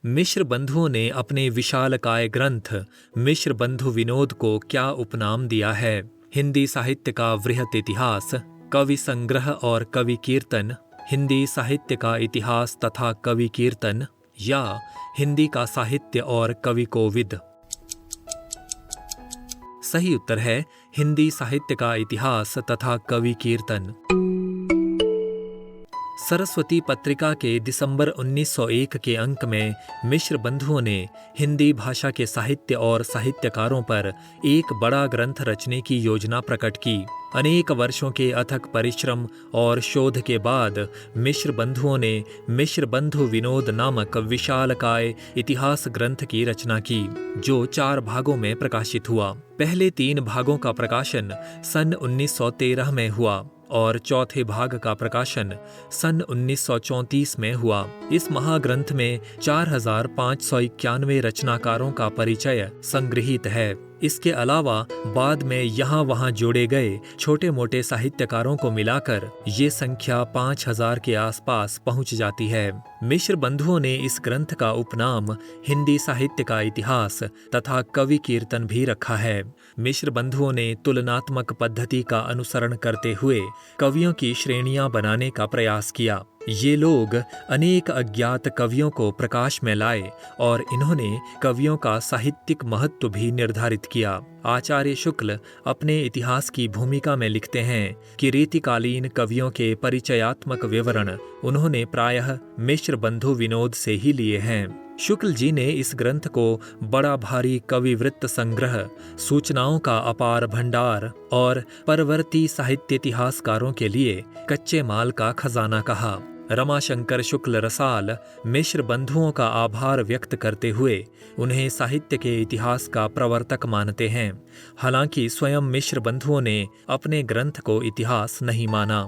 मिश्र बंधुओं ने अपने विशालकाय ग्रंथ मिश्र बंधु विनोद को क्या उपनाम दिया है? हिंदी साहित्य का वृहत इतिहास, कवि संग्रह और कवि कीर्तन, हिंदी साहित्य का इतिहास तथा कवि कीर्तन, या हिंदी का साहित्य और कवि कोविद? सही उत्तर है हिंदी साहित्य का इतिहास तथा कवि कीर्तन। सरस्वती पत्रिका के दिसंबर 1901 के अंक में मिश्र बंधुओं ने हिंदी भाषा के साहित्य और साहित्यकारों पर एक बड़ा ग्रंथ रचने की योजना प्रकट की। अनेक वर्षों के अथक परिश्रम और शोध के बाद मिश्र बंधुओं ने मिश्र बंधु विनोद नामक विशालकाय इतिहास ग्रंथ की रचना की, जो 4 भागों में प्रकाशित हुआ। पहले 3 भागों का प्रकाशन सन 1913 में हुआ और चौथे भाग का प्रकाशन सन 1934 में हुआ। इस महाग्रंथ में 4591 रचनाकारों का परिचय संग्रहित है। इसके अलावा बाद में यहाँ वहाँ जोड़े गए छोटे मोटे साहित्यकारों को मिलाकर ये संख्या 5000 के आसपास पहुँच जाती है। मिश्र बंधुओं ने इस ग्रंथ का उपनाम हिंदी साहित्य का इतिहास तथा कवि कीर्तन भी रखा है। मिश्र बंधुओं ने तुलनात्मक पद्धति का अनुसरण करते हुए कवियों की श्रेणियां बनाने का प्रयास किया। ये लोग अनेक अज्ञात कवियों को प्रकाश में लाए और इन्होंने कवियों का साहित्यिक महत्व भी निर्धारित किया। आचार्य शुक्ल अपने इतिहास की भूमिका में लिखते हैं कि रीतिकालीन कवियों के परिचयात्मक विवरण उन्होंने प्रायः मिश्र बंधु विनोद से ही लिए हैं। शुक्ल जी ने इस ग्रंथ को बड़ा भारी कविवृत्त संग्रह, सूचनाओं का अपार भंडार और परवर्ती साहित्य इतिहासकारों के लिए कच्चे माल का खजाना कहा। रमाशंकर शुक्ल रसाल मिश्र बंधुओं का आभार व्यक्त करते हुए उन्हें साहित्य के इतिहास का प्रवर्तक मानते हैं। हालांकि स्वयं मिश्र बंधुओं ने अपने ग्रंथ को इतिहास नहीं माना।